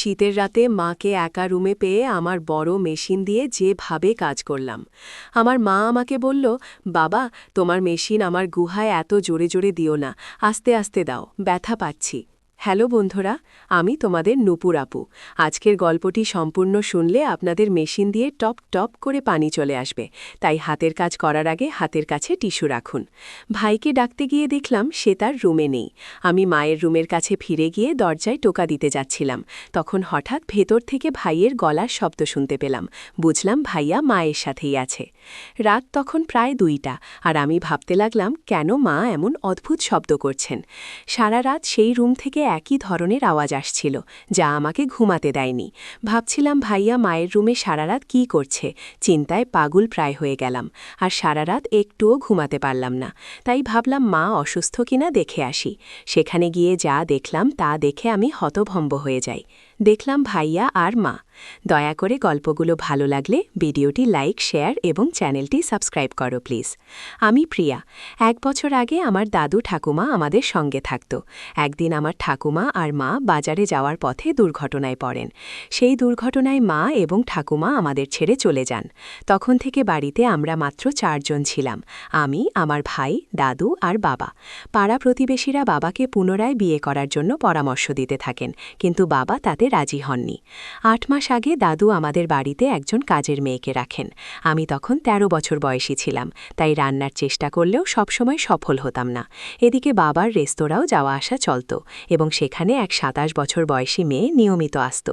শীতের রাতে মাকে একা রুমে পেয়ে আমার বড় মেশিন দিয়ে যেভাবে কাজ করলাম। আমার মা আমাকে বলল, বাবা, তোমার মেশিন আমার গুহায় এত জোরে জোরে দিও না, আস্তে আস্তে দাও, ব্যথা পাচ্ছি। হ্যালো বন্ধুরা, আমি তোমাদের নূপুর আপু। আজকের গল্পটি সম্পূর্ণ শুনলে আপনাদের মেশিন দিয়ে টপ টপ করে পানি চলে আসবে, তাই হাতের কাজ করার আগে হাতের কাছে টিস্যু রাখুন। ভাইকে ডাকতে গিয়ে দেখলাম সে তার রুমে নেই। আমি মায়ের রুমের কাছে ফিরে গিয়ে দরজায় টোকা দিতে যাচ্ছিলাম, তখন হঠাৎ ভেতর থেকে ভাইয়ের গলার শব্দ শুনতে পেলাম। বুঝলাম ভাইয়া মায়ের সাথেই আছে। রাত তখন প্রায় 2টা, আর আমি ভাবতে লাগলাম কেন মা এমন অদ্ভুত শব্দ করছেন। সারা রাত সেই রুম থেকে একই ধরনের আওয়াজ আসছিল, যা আমাকে ঘুমাতে দেয়নি। ভাবছিলাম ভাইয়া মায়ের রুমে সারা রাত কী করছে, চিন্তায় পাগল প্রায় হয়ে গেলাম। আর সারা রাত একটুও ঘুমাতে পারলাম না। তাই ভাবলাম মা অসুস্থ কিনা দেখে আসি। সেখানে গিয়ে যা দেখলাম তা দেখে আমি হতভম্ব হয়ে যাই। দেখলাম ভাইয়া আর মা। দয়া করে গল্পগুলো ভালো লাগলে ভিডিওটি লাইক, শেয়ার এবং চ্যানেলটি সাবস্ক্রাইব করো প্লিজ। আমি প্রিয়া। 1 বছর আগে আমার দাদু ঠাকুমা আমাদের সঙ্গে থাকত। একদিন আমার ঠাকুমা আর মা বাজারে যাওয়ার পথে দুর্ঘটনায় পড়েন। সেই দুর্ঘটনায় মা এবং ঠাকুমা আমাদের ছেড়ে চলে যান। তখন থেকে বাড়িতে আমরা মাত্র 4 জন ছিলাম, আমি, আমার ভাই, দাদু আর বাবা। পাড়া প্রতিবেশীরা বাবাকে পুনরায় বিয়ে করার জন্য পরামর্শ দিতে থাকেন, কিন্তু বাবা তাতে রাজি হননি। 8 মাস আগে দাদু আমাদের বাড়িতে একজন কাজের মেয়েকে রাখেন। আমি তখন 13 বছর বয়সী ছিলাম, তাই রান্নার চেষ্টা করলেও সবসময় সফল হতাম না। এদিকে বাবার রেস্তোরাঁও যাওয়া আসা চলত, এবং সেখানে এক 27 বছর বয়সী মেয়ে নিয়মিত আসত।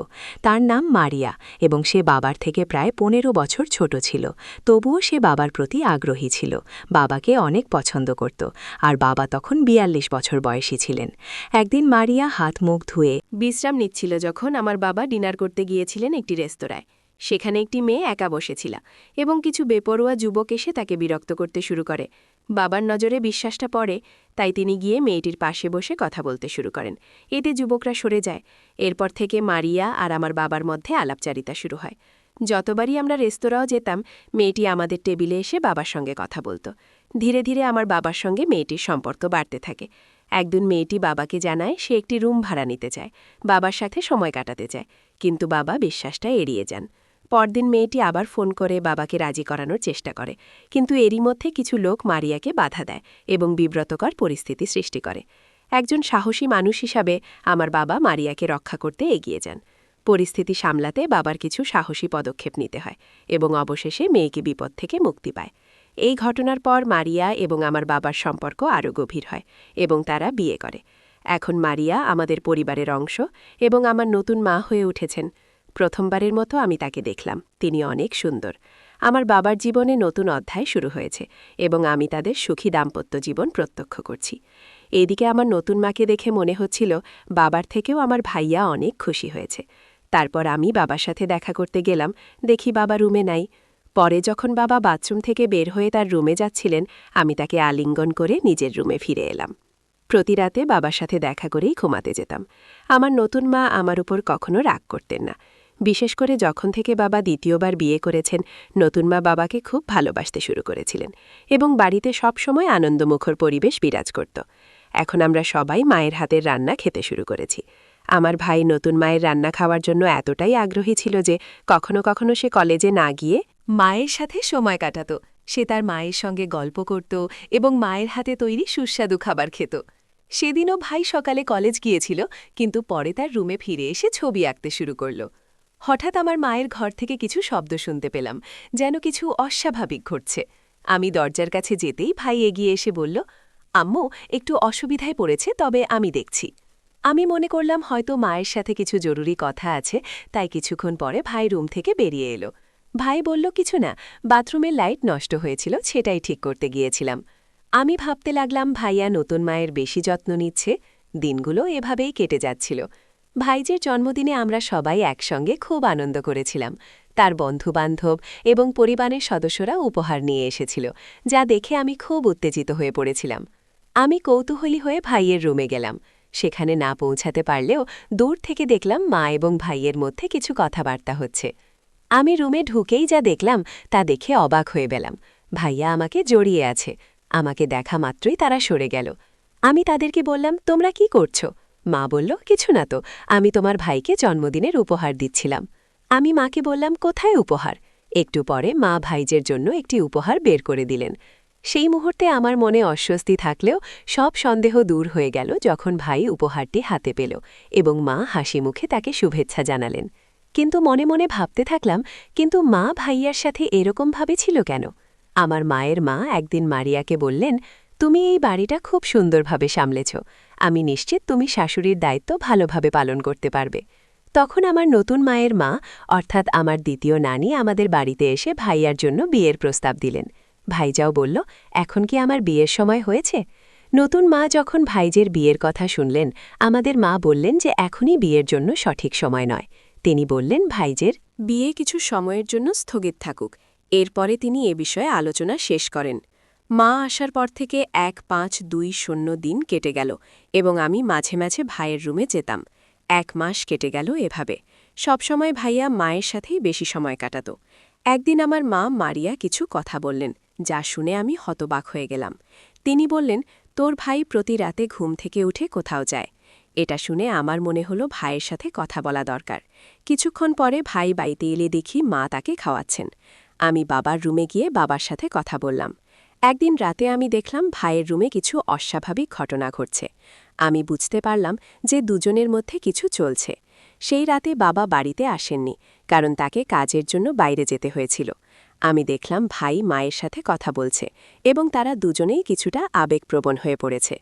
তার নাম মারিয়া, এবং সে বাবার থেকে প্রায় 15 বছর ছোট ছিল। তবুও সে বাবার প্রতি আগ্রহী ছিল, বাবাকে অনেক পছন্দ করত, আর বাবা তখন 42 বছর বয়সী ছিলেন। একদিন মারিয়া হাত মুখ ধুয়ে বিশ্রাম নিচ্ছিল যখন আমার বাবা ডিনার করতে গিয়েছিলেন একটি রেস্তোরাঁয়। সেখানে একটি মেয়ে একা বসেছিল, এবং কিছু বেপরোয়া যুবক এসে তাকে বিরক্ত করতে শুরু করে। বাবার নজরে বিশ্বাসটা পড়ে, তাই তিনি গিয়ে মেয়েটির পাশে বসে কথা বলতে শুরু করেন। এতে যুবকরা সরে যায়। এরপর থেকে মারিয়া আর আমার বাবার মধ্যে আলাপচারিতা শুরু হয়। যতবারই আমরা রেস্তোরাঁও যেতাম, মেয়েটি আমাদের টেবিলে এসে বাবার সঙ্গে কথা বলত। ধীরে ধীরে আমার বাবার সঙ্গে মেয়েটির সম্পর্ক বাড়তে থাকে। একদিন মেয়েটি বাবাকে জানায় সে একটি রুম ভাড়া নিতে চায়, বাবার সাথে সময় কাটাতে চায়, কিন্তু বাবা বিশ্বাসটা এড়িয়ে যান। পরদিন মেয়েটি আবার ফোন করে বাবাকে রাজি করানোর চেষ্টা করে, কিন্তু এরই মধ্যে কিছু লোক মারিয়াকে বাধা দেয় এবং বিব্রতকর পরিস্থিতি সৃষ্টি করে। একজন সাহসী মানুষ হিসাবে আমার বাবা মারিয়াকে রক্ষা করতে এগিয়ে যান। পরিস্থিতি সামলাতে বাবার কিছু সাহসী পদক্ষেপ নিতে হয়, এবং অবশেষে মেয়েকে বিপদ থেকে মুক্তি পায়। এই ঘটনার পর মারিয়া এবং আমার বাবার সম্পর্ক আরও গভীর হয়, এবং তারা বিয়ে করে। এখন মারিয়া আমাদের পরিবারের অংশ, এবং আমার নতুন মা হয়ে উঠেছেন। প্রথমবারের মতো আমি তাকে দেখলাম, তিনি অনেক সুন্দর। আমার বাবার জীবনে নতুন অধ্যায় শুরু হয়েছে, এবং আমি তাদের সুখী দাম্পত্য জীবন প্রত্যক্ষ করছি। এদিকে আমার নতুন মাকে দেখে মনে হচ্ছিল বাবার থেকেও আমার ভাইয়া অনেক খুশি হয়েছে। তারপর আমি বাবার সাথে দেখা করতে গেলাম, দেখি বাবা রুমে নাই। পরে যখন বাবা বাথরুম থেকে বের হয়ে তার রুমে যাচ্ছিলেন, আমি তাকে আলিঙ্গন করে নিজের রুমে ফিরে এলাম। প্রতি রাতে বাবার সাথে দেখা করেই ঘুমাতে যেতাম। আমার নতুন মা আমার উপর কখনো রাগ করতেন না। বিশেষ করে যখন থেকে বাবা দ্বিতীয়বার বিয়ে করেছেন, নতুন মা বাবাকে খুব ভালোবাসতে শুরু করেছিলেন, এবং বাড়িতে সবসময় আনন্দমুখর পরিবেশ বিরাজ করত। এখন আমরা সবাই মায়ের হাতের রান্না খেতে শুরু করেছি। আমার ভাই নতুন মায়ের রান্না খাওয়ার জন্য এতটাই আগ্রহী ছিল যে কখনো কখনো সে কলেজে না গিয়ে মায়ের সাথে সময় কাটাত। সে তার মায়ের সঙ্গে গল্প করত এবং মায়ের হাতে তৈরি সুস্বাদু খাবার খেত। সেদিনও ভাই সকালে কলেজ গিয়েছিল, কিন্তু পরে তার রুমে ফিরে এসে ছবি আঁকতে শুরু করল। হঠাৎ আমার মায়ের ঘর থেকে কিছু শব্দ শুনতে পেলাম, যেন কিছু অস্বাভাবিক ঘটছে। আমি দরজার কাছে যেতেই ভাই এগিয়ে এসে বলল, আম্মু, একটু অসুবিধায় পড়েছে, তবে আমি দেখছি। আমি মনে করলাম হয়তো মায়ের সাথে কিছু জরুরি কথা আছে, তাই কিছুক্ষণ পরে ভাই রুম থেকে বেরিয়ে এলো। ভাই বলল, কিছু না, বাথরুমের লাইট নষ্ট হয়েছিল, সেটাই ঠিক করতে গিয়েছিলাম। আমি ভাবতে লাগলাম ভাইয়া নতুন মায়ের বেশি যত্ন নিচ্ছে। দিনগুলো এভাবেই কেটে যাচ্ছিল। ভাইজের জন্মদিনে আমরা সবাই একসঙ্গে খুব আনন্দ করেছিলাম। তার বন্ধুবান্ধব এবং পরিবারের সদস্যরা উপহার নিয়ে এসেছিল, যা দেখে আমি খুব উত্তেজিত হয়ে পড়েছিলাম। আমি কৌতূহলী হয়ে ভাইয়ের রুমে গেলাম। সেখানে না পৌঁছাতে পারলেও দূর থেকে দেখলাম মা এবং ভাইয়ের মধ্যে কিছু কথাবার্তা হচ্ছে। আমি রুমে ঢুকেই যা দেখলাম তা দেখে অবাক হয়ে গেলাম। ভাইয়া আমাকে জড়িয়ে আছে। আমাকে দেখা মাত্রই তারা সরে গেল। আমি তাদেরকে বললাম, তোমরা কি করছো? মা বলল, কিছু না তো, আমি তোমার ভাইকে জন্মদিনের উপহার দিচ্ছিলাম। আমি মাকে বললাম, কোথায় উপহার? একটু পরে মা ভাইজের জন্য একটি উপহার বের করে দিলেন। সেই মুহূর্তে আমার মনে অস্বস্তি থাকলেও সব সন্দেহ দূর হয়ে গেল যখন ভাই উপহারটি হাতে পেল এবং মা হাসি মুখে তাকে শুভেচ্ছা জানালেন। কিন্তু মনে মনে ভাবতে থাকলাম, কিন্তু মা ভাইয়ার সাথে এরকমভাবে ছিল কেন? আমার মায়ের মা একদিন মারিয়াকে বললেন, তুমি এই বাড়িটা খুব সুন্দরভাবে সামলেছ, আমি নিশ্চিত তুমি শাশুড়ির দায়িত্ব ভালোভাবে পালন করতে পারবে। তখন আমার নতুন মায়ের মা অর্থাৎ আমার দ্বিতীয় নানি আমাদের বাড়িতে এসে ভাইয়ার জন্য বিয়ের প্রস্তাব দিলেন। ভাইজাও বলল, এখন কি আমার বিয়ের সময় হয়েছে? নতুন মা যখন ভাইজের বিয়ের কথা শুনলেন, আমাদের মা বললেন যে এখনই বিয়ের জন্য সঠিক সময় নয়। তিনি বললেন, ভাইজের বিয়ে কিছু সময়ের জন্য স্থগিত থাকুক। এরপরে তিনি এ বিষয়ে আলোচনা শেষ করেন। মা আসার পর থেকে 1-5-2-0 দিন কেটে গেল এবং আমি মাঝে মাঝে ভাইয়ের রুমে যেতাম। 1 মাস কেটে গেল এভাবে। সবসময় ভাইয়া মায়ের সাথেই বেশি সময় কাটাত। একদিন আমার মা মারিয়া কিছু কথা বললেন, যা শুনে আমি হতবাক হয়ে গেলাম। তিনি বললেন, তোর ভাই প্রতি রাতে ঘুম থেকে উঠে কোথাও যায়। এটা শুনে আমার মনে হলো ভাইয়ের সাথে কথা বলা দরকার। কিছুক্ষণ পরে ভাই বাড়িতে এলে দেখি মা তাকে খাওয়াচ্ছেন। আমি বাবার রুমে গিয়ে বাবার সাথে কথা বললাম। একদিন রাতে আমি দেখলাম ভাইয়ের রুমে কিছু অস্বাভাবিক ঘটনা ঘটছে। আমি বুঝতে পারলাম যে দুজনের মধ্যে কিছু চলছে। সেই রাতে বাবা বাড়িতে আসেননি, কারণ তাকে কাজের জন্য বাইরে যেতে হয়েছিল। আমি দেখলাম ভাই মায়ের সাথে কথা বলছে এবং তারা দুজনেই কিছুটা আবেগপ্রবণ হয়ে পড়েছে।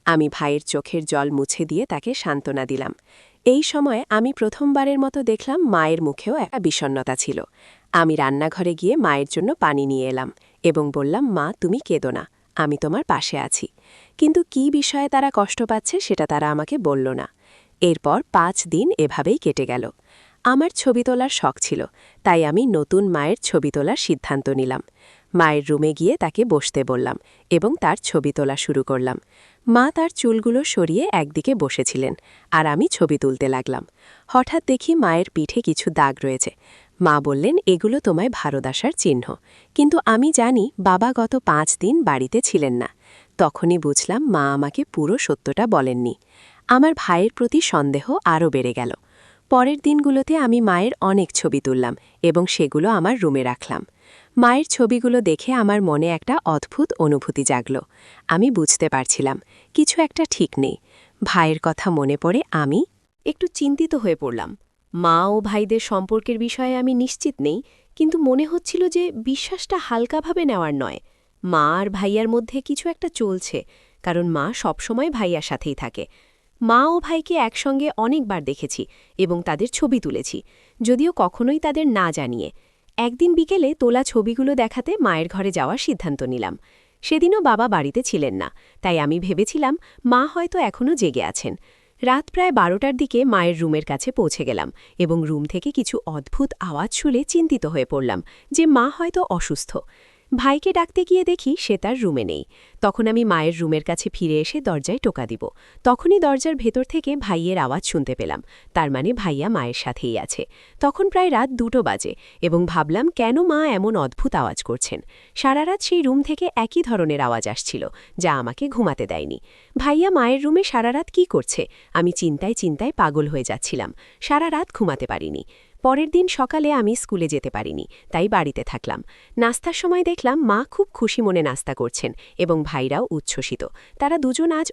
আমি ভাইয়ের চোখের জল মুছে দিয়ে তাকে সান্ত্বনা দিলাম। এই সময় আমি প্রথমবারের মতো দেখলাম মায়ের মুখেও একটা বিষণ্ণতা ছিল। আমি রান্নাঘরে গিয়ে মায়ের জন্য পানি নিয়ে এলাম এবং বললাম, মা, তুমি কেঁদো না, আমি তোমার পাশে আছি। কিন্তু কী বিষয়ে তারা কষ্ট পাচ্ছে সেটা তারা আমাকে বলল না। এরপর 5 দিন এভাবেই কেটে গেল। আমার ছবি তোলার শখ ছিল, তাই আমি নতুন মায়ের ছবি তোলার সিদ্ধান্ত নিলাম। মায়ের রুমে গিয়ে তাকে বসতে বললাম এবং তার ছবি তোলা শুরু করলাম। মা তার চুলগুলো সরিয়ে একদিকে বসেছিলেন আর আমি ছবি তুলতে লাগলাম। হঠাৎ দেখি মায়ের পিঠে কিছু দাগ রয়েছে। মা বললেন, এগুলো তোমায় ভারত আসার চিহ্ন। কিন্তু আমি জানি বাবা গত 5 দিন বাড়িতে ছিলেন না। তখনই বুঝলাম মা আমাকে পুরো সত্যটা বলেননি। আমার ভাইয়ের প্রতি সন্দেহ আরও বেড়ে গেল। পরের দিনগুলোতে আমি মায়ের অনেক ছবি তুললাম এবং সেগুলো আমার রুমে রাখলাম। মায়ের ছবিগুলো দেখে আমার মনে একটা অদ্ভুত অনুভূতি জাগল। আমি বুঝতে পারছিলাম কিছু একটা ঠিক নেই। ভাইয়ের কথা মনে পড়ে আমি একটু চিন্তিত হয়ে পড়লাম। মা ও ভাইদের সম্পর্কের বিষয়ে আমি নিশ্চিত নেই, কিন্তু মনে হচ্ছিল যে বিশ্বাসটা হালকাভাবে নেওয়ার নয়। মা আর ভাইয়ার মধ্যে কিছু একটা চলছে, কারণ মা সবসময় ভাইয়ার সাথেই থাকে। মা ও ভাইকে একসঙ্গে অনেকবার দেখেছি এবং তাদের ছবি তুলেছি, যদিও কখনোই তাদের না জানিয়ে। একদিন বিকেলে তোলা ছবিগুলো দেখাতে মায়ের ঘরে যাওয়ার সিদ্ধান্ত নিলাম। সেদিনও বাবা বাড়িতে ছিলেন না, তাই আমি ভেবেছিলাম মা হয়তো এখনও জেগে আছেন। রাত প্রায় 12টার দিকে মায়ের রুমের কাছে পৌঁছে গেলাম এবং রুম থেকে কিছু অদ্ভুত আওয়াজ শুনে চিন্তিত হয়ে পড়লাম যে মা হয়তো অসুস্থ। ভাইকে ডাকতে গিয়ে দেখি সে তার রুমে নেই। তখন আমি মায়ের রুমের কাছে ফিরে এসে দরজায় টোকা দিব। তখনই দরজার ভেতর থেকে ভাইয়ের আওয়াজ শুনতে পেলাম। তার মানে ভাইয়া মায়ের সাথেই আছে। তখন প্রায় রাত 2টো বাজে এবং ভাবলাম কেন মা এমন অদ্ভুত আওয়াজ করছেন। সারা রাত সেই রুম থেকে একই ধরনের আওয়াজ আসছিল, যা আমাকে ঘুমাতে দেয়নি। ভাইয়া মায়ের রুমে সারা রাত কী করছে? আমি চিন্তায় চিন্তায় পাগল হয়ে যাচ্ছিলাম। সারা রাত ঘুমাতে পারিনি। পরের দিন সকালে আমি স্কুলে যেতে পারিনি, তাই বাড়িতে থাকলাম। নাস্তার সময় দেখলাম মা খুব খুশি মনে নাস্তা করছেন এবং ভাইরাও উচ্ছ্বসিত। তারা দুজন আজ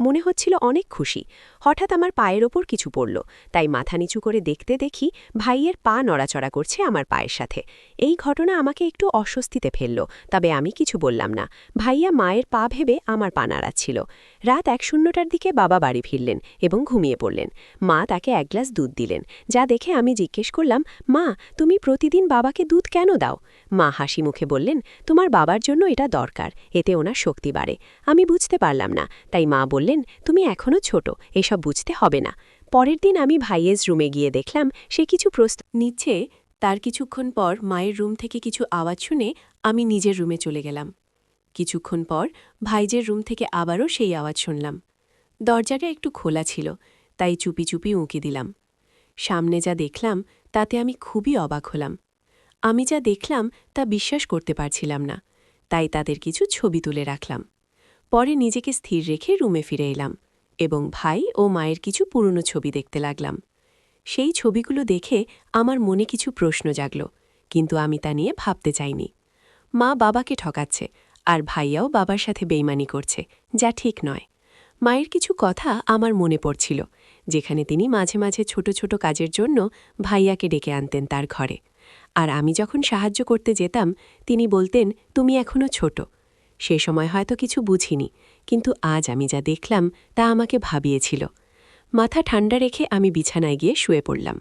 মনে হচ্ছিল অনেক খুশি। হঠাৎ আমার পায়ের ওপর কিছু পড়ল, তাই মাথা নিচু করে দেখতে দেখি ভাইয়ের পা নড়াচড়া করছে আমার পায়ের সাথে। এই ঘটনা আমাকে একটু অস্বস্তিতে ফেলল, তবে আমি কিছু বললাম না। ভাইয়া মায়ের পা ভেবে আমার পা নাড়াচ্ছিল। রাত 1:00টার দিকে বাবা বাড়ি ফিরলেন এবং ঘুমিয়ে পড়লেন। মা তাকে 1 গ্লাস দুধ দিলেন, যা দেখে আমি জিজ্ঞেস করলাম, মা, তুমি প্রতিদিন বাবাকে দুধ কেন দাও? মা হাসি মুখে বললেন, তোমার বাবার জন্য এটা দরকার, এতে ওনার শক্তি বাড়ে। আমি বুঝতে পারলাম না, তাই মা বললেন, তুমি এখনও ছোট, এসব বুঝতে হবে না। পরের দিন আমি ভাইয়ের রুমে গিয়ে দেখলাম সে কিছু প্রস্তাব নিচ্ছে। তার কিছুক্ষণ পর মায়ের রুম থেকে কিছু আওয়াজ শুনে আমি নিজের রুমে চলে গেলাম। কিছুক্ষণ পর ভাইজের রুম থেকে আবারও সেই আওয়াজ শুনলাম। দরজাটা একটু খোলা ছিল, তাই চুপি চুপি উঁকি দিলাম। সামনে যা দেখলাম তাতে আমি খুবই অবাক হলাম। আমি যা দেখলাম তা বিশ্বাস করতে পারছিলাম না, তাই তাদের কিছু ছবি তুলে রাখলাম। পরে নিজেকে স্থির রেখে রুমে ফিরে এলাম। এবং ভাই ও মায়ের কিছু পুরনো ছবি দেখতে লাগলাম। সেই ছবিগুলো দেখে আমার মনে কিছু প্রশ্ন জাগল, কিন্তু আমি তা নিয়ে ভাবতে চাইনি। মা বাবাকে ঠকাচ্ছে, আর ভাইয়াও বাবার সাথে বেইমানি করছে, যা ঠিক নয়। মায়ের কিছু কথা আমার মনে পড়ছিল, যেখানে তিনি মাঝে মাঝে ছোট ছোট কাজের জন্য ভাইয়াকে ডেকে আনতেন তার ঘরে। আর আমি যখন সাহায্য করতে যেতাম, তিনি বলতেন, তুমি এখনও ছোট। সে সময় হয়তো কিছু বুঝিনি, কিন্তু আজ আমি যা দেখলাম তা আমাকে ভাবিয়েছিল। মাথা ঠান্ডা রেখে আমি বিছানায় গিয়ে শুয়ে পড়লাম।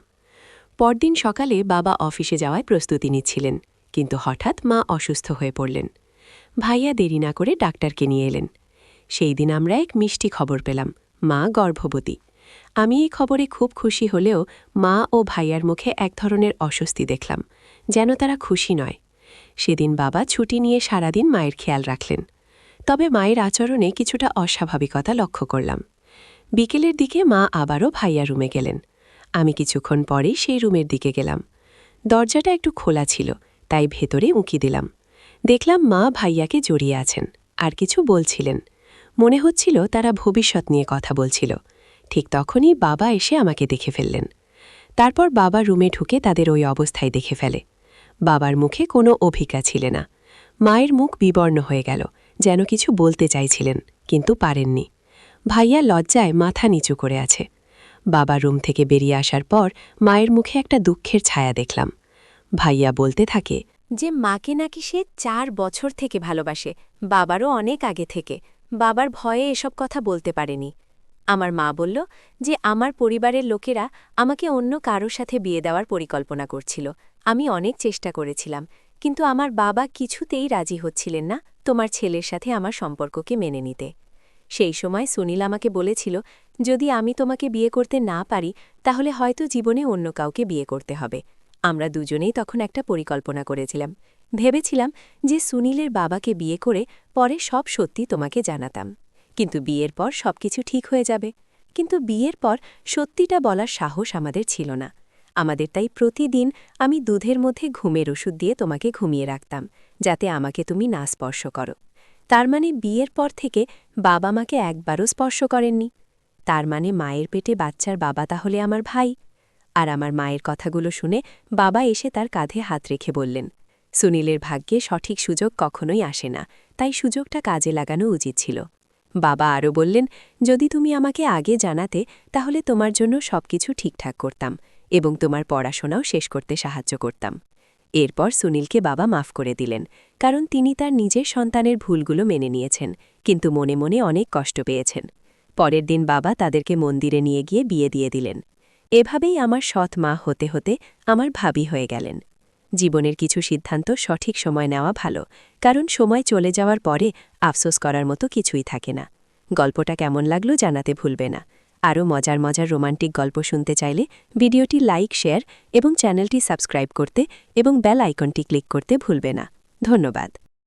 পরদিন সকালে বাবা অফিসে যাওয়ায় প্রস্তুতি নিচ্ছিলেন, কিন্তু হঠাৎ মা অসুস্থ হয়ে পড়লেন। ভাইয়া দেরি না করে ডাক্তারকে নিয়ে এলেন। সেই দিন আমরা এক মিষ্টি খবর পেলাম, মা গর্ভবতী। আমি এই খবরে খুব খুশি হলেও মা ও ভাইয়ার মুখে এক ধরনের অস্বস্তি দেখলাম, যেন তারা খুশি নয়। সেদিন বাবা ছুটি নিয়ে সারাদিন মায়ের খেয়াল রাখলেন। তবে মায়ের আচরণে কিছুটা অস্বাভাবিকতা লক্ষ্য করলাম। বিকেলের দিকে মা আবারও ভাইয়া রুমে গেলেন। আমি কিছুক্ষণ পরেই সেই রুমের দিকে গেলাম। দরজাটা একটু খোলা ছিল, তাই ভেতরে উঁকি দিলাম। দেখলাম মা ভাইয়াকে জড়িয়ে আছেন, আর কিছু বলছিলেন। মনে হচ্ছিল তারা ভবিষ্যৎ নিয়ে কথা বলছিল। ঠিক তখনই বাবা এসে আমাকে দেখে ফেললেন। তারপর বাবা রুমে ঢুকে তাদের ওই অবস্থায় দেখে ফেলে। বাবার মুখে কোনো অভিজ্ঞতা ছিল না। মায়ের মুখ বিবর্ণ হয়ে গেল, যেন কিছু বলতে চাইছিলেন, কিন্তু পারেননি। ভাইয়া লজ্জায় মাথা নিচু করে আছে। বাবা রুম থেকে বেরিয়ে আসার পর মায়ের মুখে একটা দুঃখের ছায়া দেখলাম। ভাইয়া বলতে থাকে যে মাকে নাকি সে 4 বছর থেকে ভালোবাসে, বাবারও অনেক আগে থেকে। বাবার ভয়ে এসব কথা বলতে পারেনি। আমার মা বলল যে আমার পরিবারের লোকেরা আমাকে অন্য কারোর সাথে বিয়ে দেওয়ার পরিকল্পনা করছিল। আমি অনেক চেষ্টা করেছিলাম, কিন্তু আমার বাবা কিছুতেই রাজি হচ্ছিলেন না তোমার ছেলের সাথে আমার সম্পর্ককে মেনে নিতে। সেই সময় সুনীল আমাকে বলেছিল, যদি আমি তোমাকে বিয়ে করতে না পারি তাহলে হয়তো জীবনে অন্য কাউকে বিয়ে করতে হবে। আমরা দুজনেই তখন একটা পরিকল্পনা করেছিলাম। ভেবেছিলাম যে সুনীলের বাবাকে বিয়ে করে পরে সব সত্যি তোমাকে জানাতাম, কিন্তু বিয়ের পর সবকিছু ঠিক হয়ে যাবে। কিন্তু বিয়ের পর সত্যিটা বলার সাহস আমাদের ছিল না। আমাদের তাই প্রতিদিন আমি দুধের মধ্যে ঘুমের ওষুধ দিয়ে তোমাকে ঘুমিয়ে রাখতাম, যাতে আমাকে তুমি না স্পর্শ করো। তার মানে বিয়ের পর থেকে বাবা মাকে একবারও স্পর্শ করেননি। তার মানে মায়ের পেটে বাচ্চার বাবা তাহলে আমার ভাই। আর আমার মায়ের কথাগুলো শুনে বাবা এসে তার কাঁধে হাত রেখে বললেন, সুনীলের ভাগ্যে সঠিক সুযোগ কখনোই আসে না, তাই সুযোগটা কাজে লাগানো উচিত ছিল। বাবা আরও বললেন, যদি তুমি আমাকে আগে জানাতে তাহলে তোমার জন্য সবকিছু ঠিকঠাক করতাম এবং তোমার পড়াশোনাও শেষ করতে সাহায্য করতাম। এরপর সুনীলকে বাবা মাফ করে দিলেন, কারণ তিনি তার নিজের সন্তানের ভুলগুলো মেনে নিয়েছেন, কিন্তু মনে মনে অনেক কষ্ট পেয়েছেন। পরের দিন বাবা তাদেরকে মন্দিরে নিয়ে গিয়ে বিয়ে দিয়ে দিলেন। এভাবেই আমার সৎ মা হতে হতে আমার ভাবি হয়ে গেলেন। জীবনের কিছু সিদ্ধান্ত সঠিক সময় নেওয়া ভালো, কারণ সময় চলে যাওয়ার পরে আফসোস করার মতো কিছুই থাকে না। গল্পটা কেমন লাগলো জানাতে ভুলবে না। আরও মজার মজার রোমান্টিক গল্প শুনতে চাইলে ভিডিওটি লাইক, শেয়ার এবং চ্যানেলটি সাবস্ক্রাইব করতে এবং বেল আইকনটি ক্লিক করতে ভুলবে না। ধন্যবাদ।